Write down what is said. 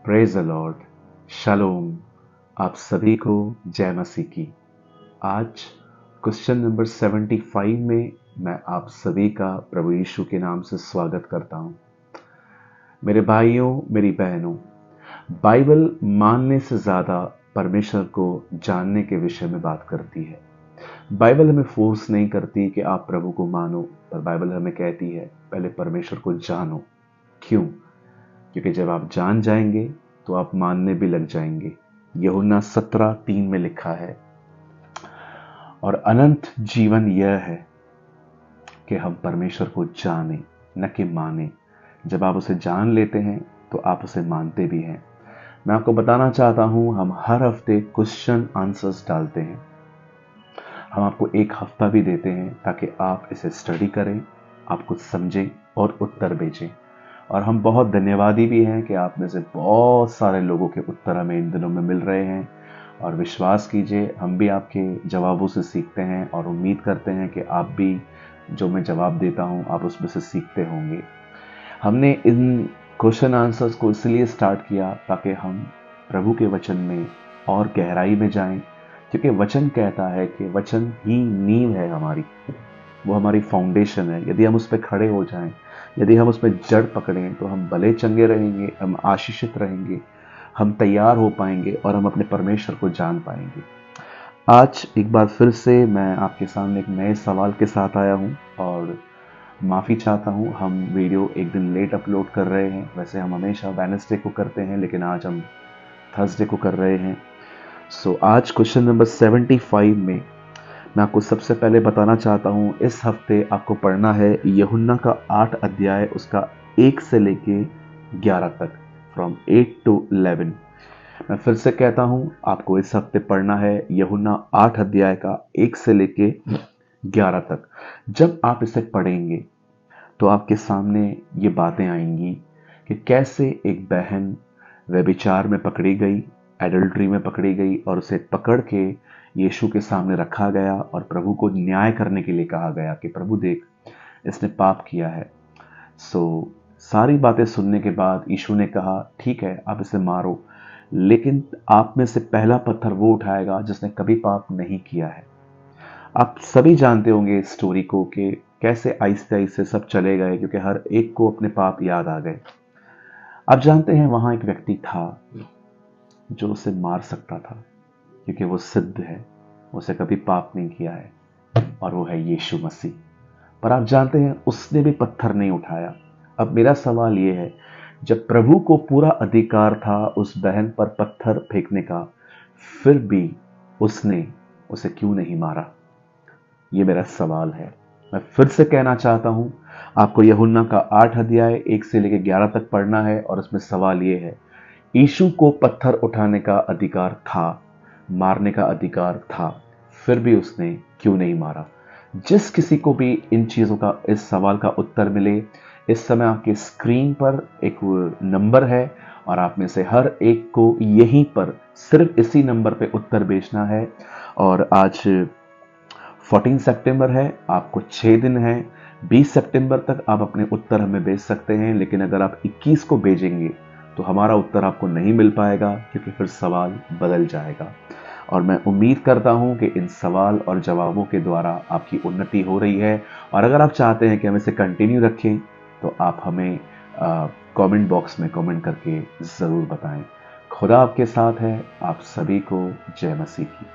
Praise the Lord. Shalom. आप सभी को जय मसीह की। आज क्वेश्चन नंबर 75 में मैं आप सभी का प्रभु यीशु के नाम से स्वागत करता हूं। मेरे भाइयों, मेरी बहनों, बाइबल मानने से ज़्यादा परमेश्वर को जानने के विषय में बात करती है। बाइबल हमें फोर्स नहीं करती कि आप प्रभु को मानो, पर बाइबल हमें कहती है पहले परमेश्वर को जानो। क्यों? क्योंकि जब आप जान जाएंगे तो आप मानने भी लग जाएंगे। यूहन्ना 17:3 में लिखा है, और अनंत जीवन यह है कि हम परमेश्वर को जाने, न कि माने। जब आप उसे जान लेते हैं तो आप उसे मानते भी हैं। मैं आपको बताना चाहता हूं, हम हर हफ्ते क्वेश्चन आंसर्स डालते हैं। हम आपको एक हफ्ता भी देते हैं ताकि आप इसे स्टडी करें, आप कुछ समझें और उत्तर भेजें। और हम बहुत धन्यवादी भी हैं कि आप में से बहुत सारे लोगों के उत्तर हमें इन दिनों में मिल रहे हैं। और विश्वास कीजिए, हम भी आपके जवाबों से सीखते हैं और उम्मीद करते हैं कि आप भी जो मैं जवाब देता हूं आप उसमें से सीखते होंगे। हमने इन क्वेश्चन आंसर्स को इसलिए स्टार्ट किया ताकि हम प्रभु के वचन में और गहराई में जाएं, क्योंकि वचन कहता है कि वचन ही नींव है हमारी, वो हमारी फाउंडेशन है। यदि हम उस पर खड़े हो जाएं, यदि हम उसमें जड़ पकड़ें तो हम भले चंगे रहेंगे, हम आशीषित रहेंगे, हम तैयार हो पाएंगे और हम अपने परमेश्वर को जान पाएंगे। आज एक बार फिर से मैं आपके सामने एक नए सवाल के साथ आया हूं और माफ़ी चाहता हूं, हम वीडियो एक दिन लेट अपलोड कर रहे हैं। वैसे हम हमेशा वेडनेसडे को करते हैं, लेकिन आज हम थर्सडे को कर रहे हैं। आज क्वेश्चन नंबर 75 में मैं आपको सबसे पहले बताना चाहता हूं, इस हफ्ते आपको पढ़ना है यूहन्ना का 8 अध्याय, उसका 1 से लेके 11 तक, फ्रॉम 8 to 11। मैं फिर से कहता हूं, आपको इस हफ्ते पढ़ना है यूहन्ना 8 अध्याय का 1 से लेके 11 तक। जब आप इसे पढ़ेंगे तो आपके सामने ये बातें आएंगी कि कैसे एक बहन व्यभिचार में पकड़ी गई, एडल्ट्री में पकड़ी गई, और उसे पकड़ के यीशु के सामने रखा गया और प्रभु को न्याय करने के लिए कहा गया कि प्रभु देख, इसने पाप किया है। सारी बातें सुनने के बाद यीशु ने कहा, ठीक है, आप इसे मारो, लेकिन आप में से पहला पत्थर वो उठाएगा जिसने कभी पाप नहीं किया है। आप सभी जानते होंगे इस स्टोरी को कि कैसे आहिस्ते आहिस्ते सब चले गए, क्योंकि हर एक को अपने पाप याद आ गए। आप जानते हैं, वहां एक व्यक्ति था जो उसे मार सकता था, क्योंकि वो सिद्ध है, उसे कभी पाप नहीं किया है, और वो है यीशु मसीह। पर आप जानते हैं, उसने भी पत्थर नहीं उठाया। अब मेरा सवाल ये है, जब प्रभु को पूरा अधिकार था उस बहन पर पत्थर फेंकने का, फिर भी उसने उसे क्यों नहीं मारा? ये मेरा सवाल है। मैं फिर से कहना चाहता हूं, आपको यूहन्ना का 8 अध्याय 1 से लेकर 11 तक पढ़ना है, और उसमें सवाल ये है, यीशु को पत्थर उठाने का अधिकार था, मारने का अधिकार था, फिर भी उसने क्यों नहीं मारा? जिस किसी को भी इन चीजों का, इस सवाल का उत्तर मिले, इस समय आपके स्क्रीन पर एक नंबर है, और आप में से हर एक को यहीं पर सिर्फ इसी नंबर पे उत्तर भेजना है। और आज 14 सितंबर है, आपको 6 दिन है। 20 सितंबर तक आप अपने उत्तर हमें भेज सकते हैं, लेकिन अगर आप 21 को भेजेंगे तो हमारा उत्तर आपको नहीं मिल पाएगा, क्योंकि फिर सवाल बदल जाएगा। और मैं उम्मीद करता हूं कि इन सवाल और जवाबों के द्वारा आपकी उन्नति हो रही है। और अगर आप चाहते हैं कि हम इसे कंटिन्यू रखें तो आप हमें कमेंट बॉक्स में कमेंट करके ज़रूर बताएं। खुदा आपके साथ है। आप सभी को जय मसीह की।